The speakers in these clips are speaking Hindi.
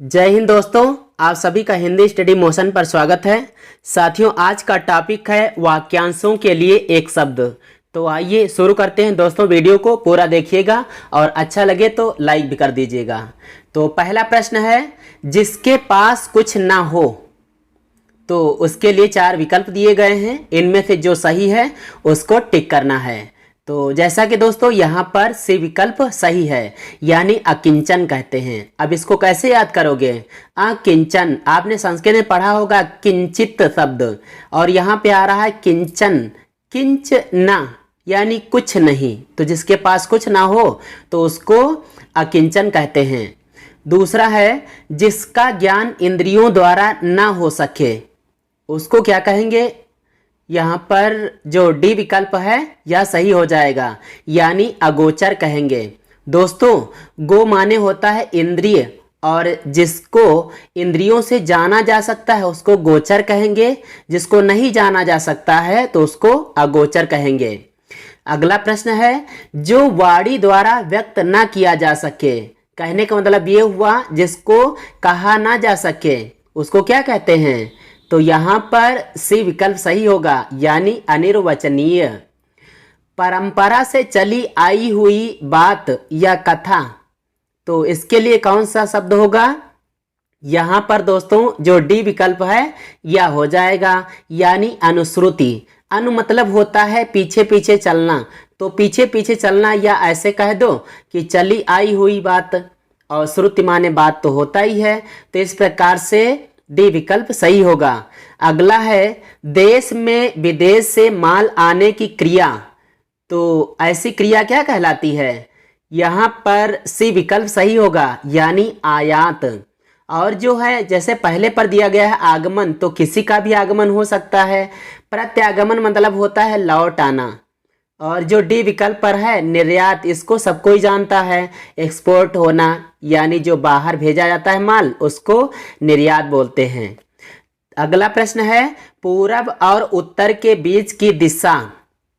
जय हिंद दोस्तों, आप सभी का हिंदी स्टडी मोशन पर स्वागत है। साथियों, आज का टॉपिक है वाक्यांशों के लिए एक शब्द। तो आइए शुरू करते हैं दोस्तों। वीडियो को पूरा देखिएगा और अच्छा लगे तो लाइक भी कर दीजिएगा। तो पहला प्रश्न है, जिसके पास कुछ ना हो। तो उसके लिए 4 विकल्प दिए गए हैं, इनमें से जो सही है उसको टिक करना है। तो जैसा कि दोस्तों यहाँ पर सी विकल्प सही है, यानी अकिंचन कहते हैं। अब इसको कैसे याद करोगे? अकिंचन, आपने संस्कृत में पढ़ा होगा किंचित शब्द, और यहाँ पे आ रहा है किंचन, किंच ना, यानी कुछ नहीं। तो जिसके पास कुछ ना हो तो उसको अकिंचन कहते हैं। दूसरा है, जिसका ज्ञान इंद्रियों द्वारा ना हो सके, उसको क्या कहेंगे? यहाँ पर जो डी विकल्प है यह सही हो जाएगा, यानी अगोचर कहेंगे। दोस्तों, गो माने होता है इंद्रिय, और जिसको इंद्रियों से जाना जा सकता है उसको गोचर कहेंगे, जिसको नहीं जाना जा सकता है तो उसको अगोचर कहेंगे। अगला प्रश्न है, जो वाणी द्वारा व्यक्त ना किया जा सके। कहने का मतलब ये हुआ जिसको कहा ना जा सके उसको क्या कहते हैं? तो यहाँ पर सी विकल्प सही होगा, यानी अनिर्वचनीय। परंपरा से चली आई हुई बात या कथा, तो इसके लिए कौन सा शब्द होगा? यहाँ पर दोस्तों जो डी विकल्प है यह हो जाएगा, यानी अनुश्रुति। अनु मतलब होता है पीछे पीछे चलना, तो पीछे पीछे चलना, या ऐसे कह दो कि चली आई हुई बात, और श्रुति माने बात तो होता ही है। तो इस प्रकार से डी विकल्प सही होगा। अगला है, देश में विदेश से माल आने की क्रिया, तो ऐसी क्रिया क्या कहलाती है? यहाँ पर सी विकल्प सही होगा, यानी आयात। और जो है जैसे पहले पर दिया गया है आगमन, तो किसी का भी आगमन हो सकता है। प्रत्यागमन मतलब होता है लौट आना। और जो डी विकल्प पर है निर्यात, इसको सब कोई जानता है, एक्सपोर्ट होना, यानी जो बाहर भेजा जाता है माल उसको निर्यात बोलते हैं। अगला प्रश्न है, पूरब और उत्तर के बीच की दिशा,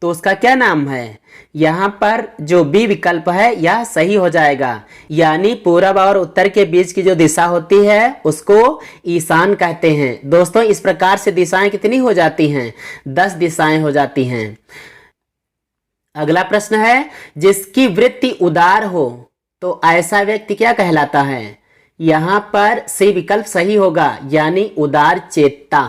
तो उसका क्या नाम है? यहाँ पर जो बी विकल्प है यह सही हो जाएगा, यानी पूरब और उत्तर के बीच की जो दिशा होती है उसको ईशान कहते हैं। दोस्तों, इस प्रकार से दिशाएं कितनी हो जाती हैं? 10 दिशाएं हो जाती हैं। अगला प्रश्न है, जिसकी वृत्ति उदार हो, तो ऐसा व्यक्ति क्या कहलाता है? यहाँ पर सी विकल्प सही होगा, यानी उदार चेतता।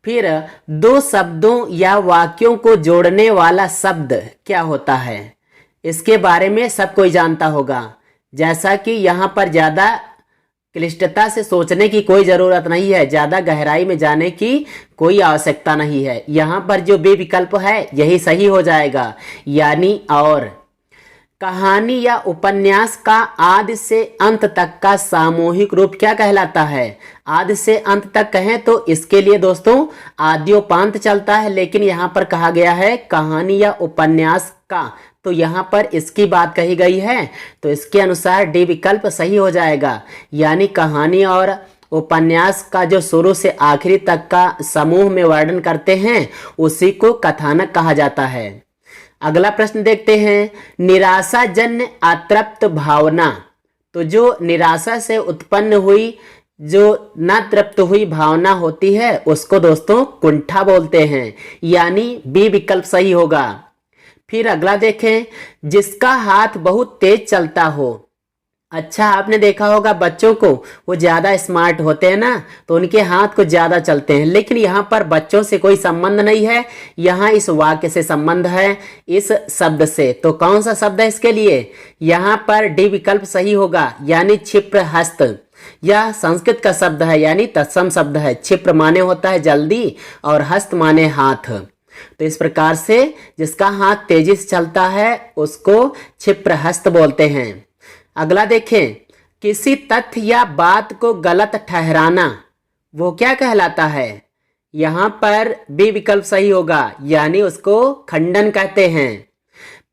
फिर 2 शब्दों या वाक्यों को जोड़ने वाला शब्द क्या होता है? इसके बारे में सब कोई जानता होगा। जैसा कि यहाँ पर ज़्यादा क्लिष्टता से सोचने की कोई ज़रूरत नहीं है, ज़्यादा गहराई में जाने की कोई आवश्यकता नहीं है। यहाँ पर जो बी विकल्प है यही सही हो जाएगा, यानी और। कहानी या उपन्यास का आदि से अंत तक का सामूहिक रूप क्या कहलाता है? आदि से अंत तक कहें तो इसके लिए दोस्तों आद्योपांत चलता है, लेकिन यहाँ पर कहा गया है कहानी या उपन्यास का, तो यहाँ पर इसकी बात कही गई है, तो इसके अनुसार डी विकल्प सही हो जाएगा, यानी कहानी और उपन्यास का जो शुरू से आखिरी तक का समूह में वर्णन करते हैं उसी को कथानक कहा जाता है। अगला प्रश्न देखते हैं, निराशाजन्य अतृप्त भावना, तो जो निराशा से उत्पन्न हुई, जो न तृप्त हुई भावना होती है उसको दोस्तों कुंठा बोलते हैं, यानी बी विकल्प सही होगा। फिर अगला देखें, जिसका हाथ बहुत तेज चलता हो। अच्छा, आपने देखा होगा बच्चों को, वो ज़्यादा स्मार्ट होते हैं ना, तो उनके हाथ को ज़्यादा चलते हैं, लेकिन यहाँ पर बच्चों से कोई संबंध नहीं है, यहाँ इस वाक्य से संबंध है, इस शब्द से। तो कौन सा शब्द है इसके लिए? यहाँ पर डी विकल्प सही होगा, यानी क्षिप्र हस्त। यह संस्कृत का शब्द है, यानी तत्सम शब्द है। क्षिप्र माने होता है जल्दी, और हस्त माने हाथ। तो इस प्रकार से जिसका हाथ तेजी से चलता है उसको क्षिप्र हस्त बोलते हैं। अगला देखें, किसी तथ्य या बात को गलत ठहराना, वो क्या कहलाता है? यहाँ पर बी विकल्प सही होगा, यानी उसको खंडन कहते हैं।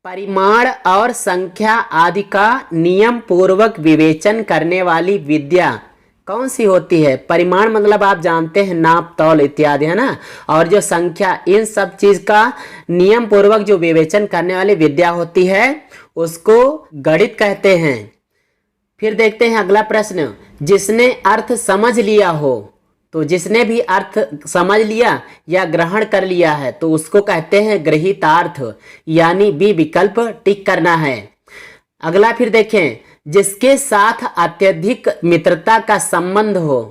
परिमाण और संख्या आदि का नियम पूर्वक विवेचन करने वाली विद्या कौन सी होती है? परिमाण मतलब आप जानते हैं नाप तौल इत्यादि, है ना, और जो संख्या, इन सब चीज का नियम पूर्वक जो विवेचन करने वाली विद्या होती है उसको गणित कहते हैं। फिर देखते हैं अगला प्रश्न, जिसने अर्थ समझ लिया हो। तो जिसने भी अर्थ समझ लिया या ग्रहण कर लिया है तो उसको कहते हैं गृहीतार्थ, यानी बी विकल्प टिक करना है। अगला फिर देखें, जिसके साथ अत्यधिक मित्रता का संबंध हो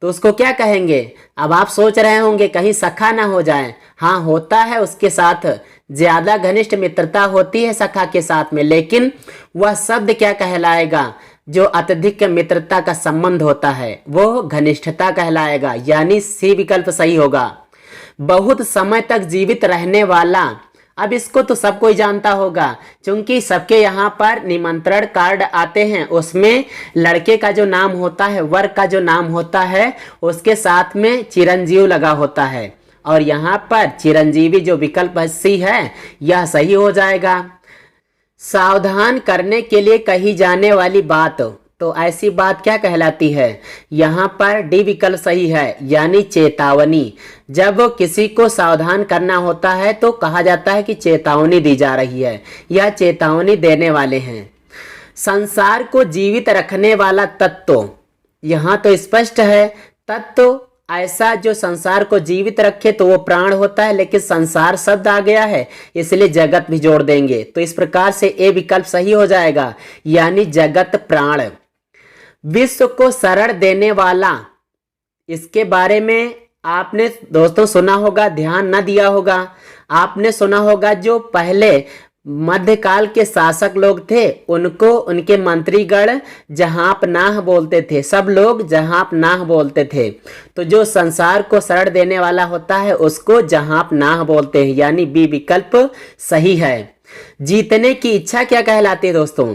तो उसको क्या कहेंगे। अब आप सोच रहे होंगे कहीं सखा ना हो जाए। हाँ, होता है, उसके साथ ज्यादा घनिष्ठ मित्रता होती है सखा के साथ में, लेकिन वह शब्द क्या कहलाएगा, जो अत्यधिक मित्रता का संबंध होता है वो घनिष्ठता कहलाएगा, यानी सी विकल्प सही होगा। बहुत समय तक जीवित रहने वाला, अब इसको तो सब कोई जानता होगा, क्योंकि सबके यहाँ पर निमंत्रण कार्ड आते हैं, उसमें लड़के का जो नाम होता है, वर का जो नाम होता है, उसके साथ में चिरंजीव लगा होता है, और यहाँ पर चिरंजीवी जो विकल्प सी है यह सही हो जाएगा। सावधान करने के लिए कही जाने वाली बात, तो ऐसी बात क्या कहलाती है, यहाँ पर डी विकल्प सही है, यानी चेतावनी। जब किसी को सावधान करना होता है तो कहा जाता है कि चेतावनी दी जा रही है, यह चेतावनी देने वाले हैं। संसार को जीवित रखने वाला तत्व, यहाँ तो स्पष्ट है, तत्व ऐसा जो संसार को जीवित रखे तो वो प्राण होता है, लेकिन संसार शब्द आ गया है इसलिए जगत भी जोड़ देंगे, तो इस प्रकार से ए विकल्प सही हो जाएगा, यानी जगत प्राण। विश्व को शरण देने वाला, इसके बारे में आपने दोस्तों सुना होगा, ध्यान न दिया होगा। आपने सुना होगा जो पहले मध्यकाल के शासक लोग थे उनको उनके मंत्रीगण जहांपनाह बोलते थे, सब लोग जहांपनाह बोलते थे। तो जो संसार को शरण देने वाला होता है उसको जहांपनाह बोलते हैं, यानी बी विकल्प सही है। जीतने की इच्छा क्या कहलाती है दोस्तों,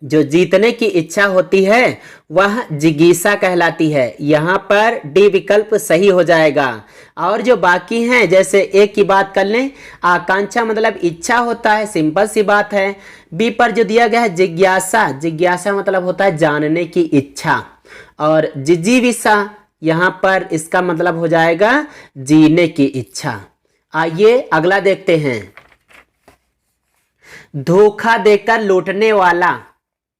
जो जीतने की इच्छा होती है वह जिज्ञासा कहलाती है, यहाँ पर डी विकल्प सही हो जाएगा। और जो बाकी हैं, जैसे ए की बात कर लें, आकांक्षा मतलब इच्छा होता है, सिंपल सी बात है। बी पर जो दिया गया है जिज्ञासा, जिज्ञासा मतलब होता है जानने की इच्छा, और जिजीविषा यहाँ पर इसका मतलब हो जाएगा जीने की इच्छा। आइए अगला देखते हैं, धोखा देकर लूटने वाला,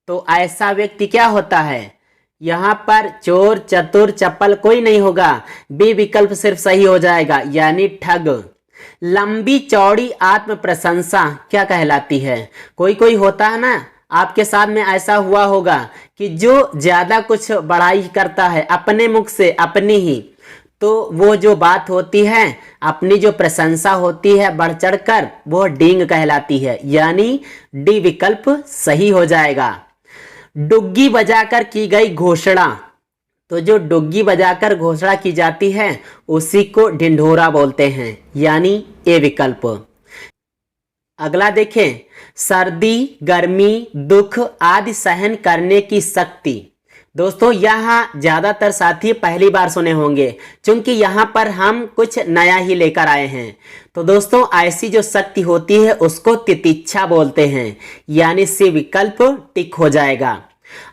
तो ऐसा व्यक्ति क्या होता है, यहाँ पर चोर चतुर चपल कोई नहीं होगा, बी विकल्प सिर्फ सही हो जाएगा, यानी ठग। लंबी चौड़ी आत्म प्रशंसा क्या कहलाती है, कोई कोई होता है ना, आपके साथ में ऐसा हुआ होगा कि जो ज्यादा कुछ बड़ाई करता है अपने मुख से अपनी ही, तो वो जो बात होती है, अपनी जो प्रशंसा होती है बढ़ चढ़ कर, वो डींग कहलाती है, यानी डी विकल्प सही हो जाएगा। डुग्गी बजाकर की गई घोषणा, तो जो डुग्गी बजाकर घोषणा की जाती है उसी को ढिंढोरा बोलते हैं, यानी ए विकल्प। अगला देखें, सर्दी गर्मी दुख आदि सहन करने की शक्ति। दोस्तों यहाँ ज्यादातर साथी पहली बार सुने होंगे, क्योंकि यहाँ पर हम कुछ नया ही लेकर आए हैं। तो दोस्तों ऐसी जो शक्ति होती है उसको तितिक्षा बोलते हैं, यानी सी विकल्प टिक हो जाएगा।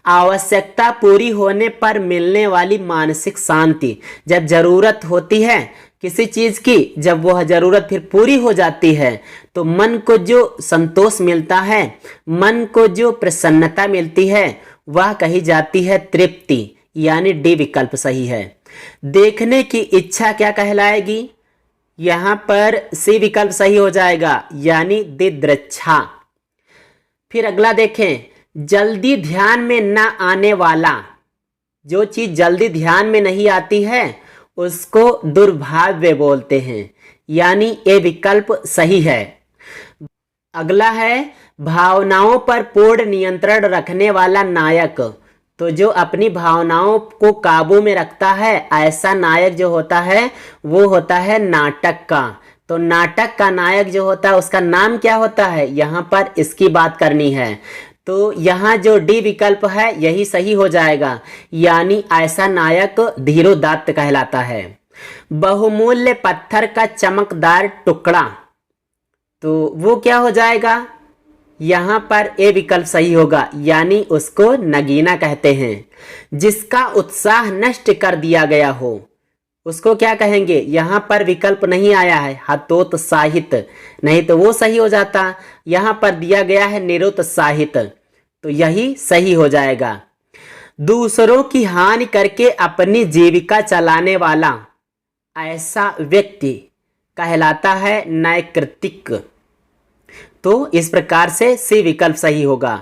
आवश्यकता पूरी होने पर मिलने वाली मानसिक शांति, जब जरूरत होती है किसी चीज की, जब वह जरूरत फिर पूरी हो जाती है तो मन को जो संतोष मिलता है, मन को जो प्रसन्नता मिलती है, वह कही जाती है तृप्ति, यानी डी विकल्प सही है। देखने की इच्छा क्या कहलाएगी, यहाँ पर सी विकल्प सही हो जाएगा, यानी दिदृच्छा। फिर अगला देखें, जल्दी ध्यान में न आने वाला, जो चीज जल्दी ध्यान में नहीं आती है उसको दुर्भाव्य बोलते हैं, यानी ए विकल्प सही है। अगला है भावनाओं पर पूर्ण नियंत्रण रखने वाला नायक, तो जो अपनी भावनाओं को काबू में रखता है ऐसा नायक जो होता है वो होता है नाटक का। तो नाटक का नायक जो होता है उसका नाम क्या होता है, यहाँ पर इसकी बात करनी है। तो यहाँ जो डी विकल्प है यही सही हो जाएगा, यानी ऐसा नायक धीरोदात्त कहलाता है। बहुमूल्य पत्थर का चमकदार टुकड़ा, तो वो क्या हो जाएगा, यहाँ पर ए विकल्प सही होगा, यानी उसको नगीना कहते हैं। जिसका उत्साह नष्ट कर दिया गया हो उसको क्या कहेंगे, यहाँ पर विकल्प नहीं आया है हतोत्साहित, नहीं तो वो सही हो जाता। यहाँ पर दिया गया है निरुत्साहित, तो यही सही हो जाएगा। दूसरों की हानि करके अपनी जीविका चलाने वाला ऐसा व्यक्ति कहलाता है नैकृतिक। तो इस प्रकार से सी विकल्प सही होगा।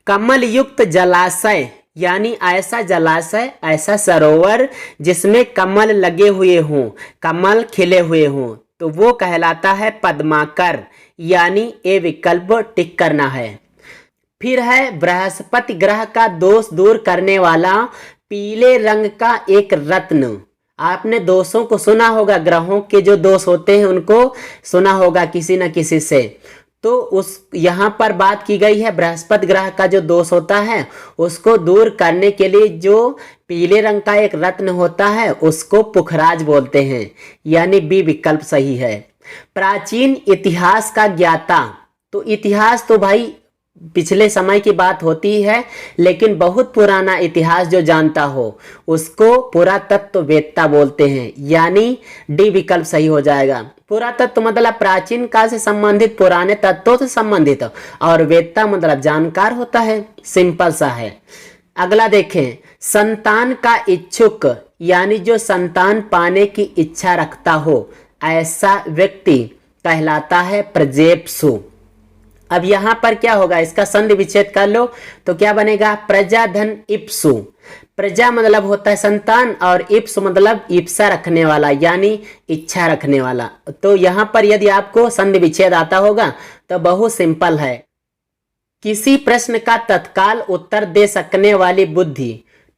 कमल युक्त जलाशय यानी ऐसा जलाशय, ऐसा सरोवर जिसमें कमल लगे हुए हों, कमल खिले हुए हों, तो वो कहलाता है पद्माकर, यानी ए विकल्प टिक करना है। फिर है बृहस्पति ग्रह का दोष दूर करने वाला पीले रंग का एक रत्न। आपने दोषों को सुना होगा, ग्रहों के जो दोष होते हैं उनको सुना होगा किसी न किसी से। तो उस यहाँ पर बात की गई है बृहस्पति ग्रह का जो दोष होता है उसको दूर करने के लिए जो पीले रंग का एक रत्न होता है उसको पुखराज बोलते हैं, यानी बी विकल्प सही है। प्राचीन इतिहास का ज्ञाता, तो इतिहास तो भाई पिछले समय की बात होती है, लेकिन बहुत पुराना इतिहास जो जानता हो उसको पुरातत्ववेत्ता बोलते हैं, यानी डी विकल्प सही हो जाएगा। पुरातत्व मतलब प्राचीन काल से संबंधित, पुराने तत्वों से संबंधित, और वेत्ता मतलब जानकार होता है, सिंपल सा है। अगला देखें, संतान का इच्छुक यानी जो संतान पाने की इच्छा रखता हो ऐसा व्यक्ति कहलाता है प्रजेप्सु। अब यहां पर क्या होगा, इसका संधि विच्छेद कर लो तो क्या बनेगा, प्रजाधन इप्सु। प्रजा मतलब होता है संतान और इप्सु मतलब इप्सा रखने वाला, यानी इच्छा रखने वाला। तो यहां पर यदि आपको संधि विच्छेद आता होगा तो बहुत सिंपल है। किसी प्रश्न का तत्काल उत्तर दे सकने वाली बुद्धि,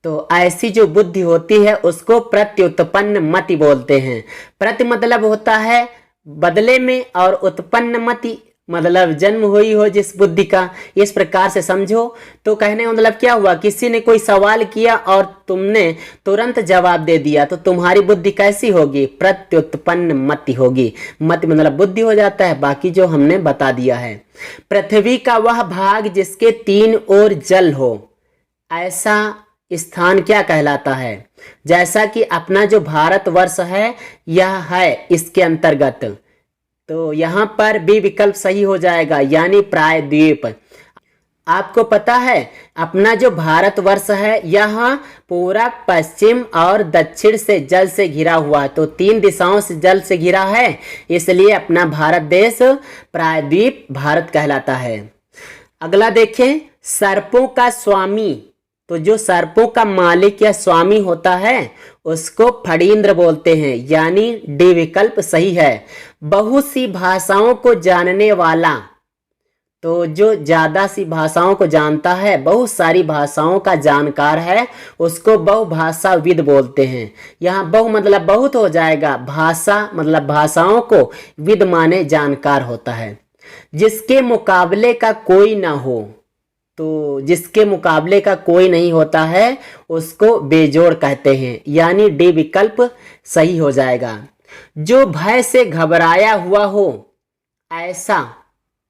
तो ऐसी जो बुद्धि होती है उसको प्रत्युत्पन्न मति बोलते हैं। प्रति मतलब होता है बदले में, और उत्पन्न मति मतलब जन्म हुई हो जिस बुद्धि का, इस प्रकार से समझो। तो कहने का मतलब क्या हुआ, किसी ने कोई सवाल किया और तुमने तुरंत जवाब दे दिया तो तुम्हारी बुद्धि कैसी होगी, प्रत्युत्पन्न मति होगी। मति मतलब बुद्धि हो जाता है, बाकी जो हमने बता दिया है। पृथ्वी का वह भाग जिसके तीन ओर जल हो ऐसा स्थान क्या कहलाता है। जैसा कि अपना जो भारतवर्ष है यह है इसके अंतर्गत, तो यहाँ पर बी विकल्प सही हो जाएगा, यानी प्रायद्वीप। आपको पता है अपना जो भारतवर्ष है यह पूरा पश्चिम और दक्षिण से जल से घिरा हुआ है, तो तीन दिशाओं से जल से घिरा है, इसलिए अपना भारत देश प्रायद्वीप भारत कहलाता है। अगला देखें, सर्पों का स्वामी, तो जो सर्पों का मालिक या स्वामी होता है उसको फणींद्र बोलते हैं, यानी डी विकल्प सही है। बहुत सी भाषाओं को जानने वाला, तो जो ज्यादा सी भाषाओं को जानता है, बहुत सारी भाषाओं का जानकार है, उसको बहुभाषाविद बोलते हैं। यहाँ बहु मतलब बहुत हो जाएगा, भाषा मतलब भाषाओं को, विद माने जानकार होता है। जिसके मुकाबले का कोई ना हो, तो जिसके मुकाबले का कोई नहीं होता है उसको बेजोड़ कहते हैं, यानी डी विकल्प सही हो जाएगा। जो भय से घबराया हुआ हो ऐसा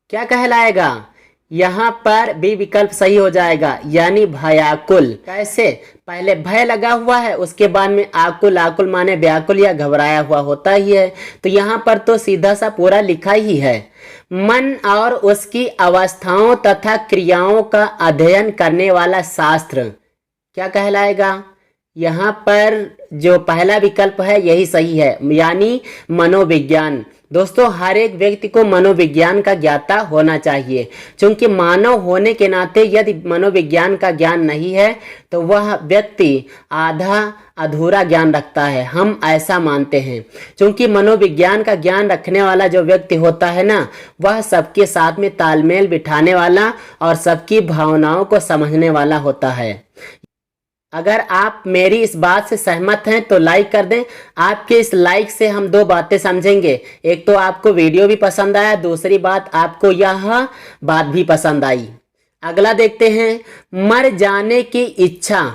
क्या कहलाएगा, यहाँ पर बी विकल्प सही हो जाएगा, यानी भयाकुल। कैसे, पहले भय लगा हुआ है उसके बाद में आकुल, आकुल माने व्याकुल या घबराया हुआ होता ही है, तो यहाँ पर तो सीधा सा पूरा लिखा ही है। मन और उसकी अवस्थाओं तथा क्रियाओं का अध्ययन करने वाला शास्त्र क्या कहलाएगा। यहाँ पर जो पहला विकल्प है यही सही है, यानी मनोविज्ञान। दोस्तों हर एक व्यक्ति को मनोविज्ञान का ज्ञाता होना चाहिए, क्योंकि मानव होने के नाते यदि मनोविज्ञान का ज्ञान नहीं है तो वह व्यक्ति आधा अधूरा ज्ञान रखता है, हम ऐसा मानते हैं। क्योंकि मनोविज्ञान का ज्ञान रखने वाला जो व्यक्ति होता है ना, वह सबके साथ में तालमेल बिठाने वाला और सबकी भावनाओं को समझने वाला होता है। अगर आप मेरी इस बात से सहमत हैं तो लाइक कर दें। आपके इस लाइक से हम दो बातें समझेंगे, एक तो आपको वीडियो भी पसंद आया, दूसरी बात आपको यह बात भी पसंद आई। अगला देखते हैं, मर जाने की इच्छा,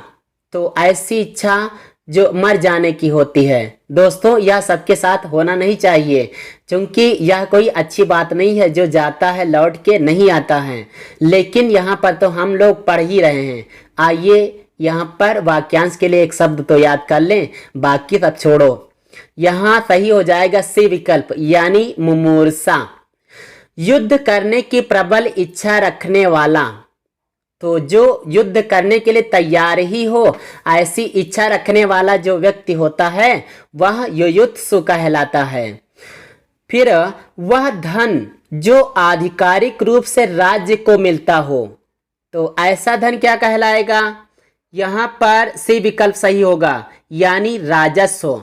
तो ऐसी इच्छा जो मर जाने की होती है। दोस्तों यह सबके साथ होना नहीं चाहिए, क्योंकि यह कोई अच्छी बात नहीं है, जो जाता है लौट के नहीं आता है। लेकिन यहाँ पर तो हम लोग पढ़ ही रहे हैं। आइए यहाँ पर वाक्यांश के लिए एक शब्द तो याद कर लें, बाकी सब छोड़ो। यहाँ सही हो जाएगा सी विकल्प, यानी मुमूर्षा। युद्ध करने की प्रबल इच्छा रखने वाला, तो जो युद्ध करने के लिए तैयार ही हो, ऐसी इच्छा रखने वाला जो व्यक्ति होता है वह युयुत्सु कहलाता है। फिर वह धन जो आधिकारिक रूप से राज्य को मिलता हो, तो ऐसा धन क्या कहलाएगा? यहाँ पर सी विकल्प सही होगा, यानी राजस्व।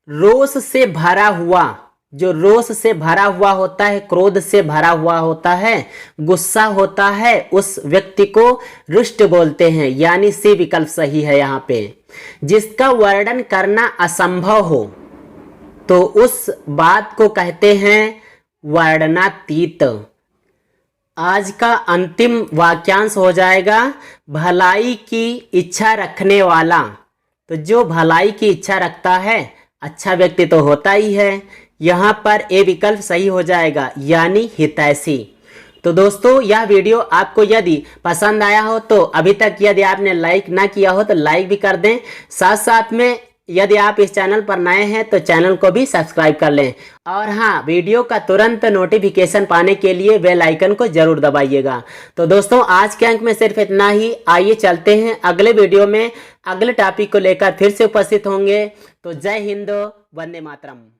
रोष से भरा हुआ, जो रोष से भरा हुआ होता है, क्रोध से भरा हुआ होता है, गुस्सा होता है, उस व्यक्ति को रुष्ट बोलते हैं, यानी सी विकल्प सही है यहाँ पे। जिसका वर्णन करना असंभव हो तो उस बात को कहते हैं वर्णनातीत। आज का अंतिम वाक्यांश हो जाएगा भलाई की इच्छा रखने वाला। तो जो भलाई की इच्छा रखता है अच्छा व्यक्ति तो होता ही है, यहाँ पर ए विकल्प सही हो जाएगा, यानी हितैषी। तो दोस्तों यह वीडियो आपको यदि पसंद आया हो तो अभी तक यदि आपने लाइक ना किया हो तो लाइक भी कर दें। साथ साथ में यदि आप इस चैनल पर नए हैं तो चैनल को भी सब्सक्राइब कर लें। और हाँ, वीडियो का तुरंत नोटिफिकेशन पाने के लिए बेल आइकन को जरूर दबाइएगा। तो दोस्तों आज के अंक में सिर्फ इतना ही। आइए चलते हैं अगले वीडियो में, अगले टॉपिक को लेकर फिर से उपस्थित होंगे। तो जय हिंद, वंदे मातरम।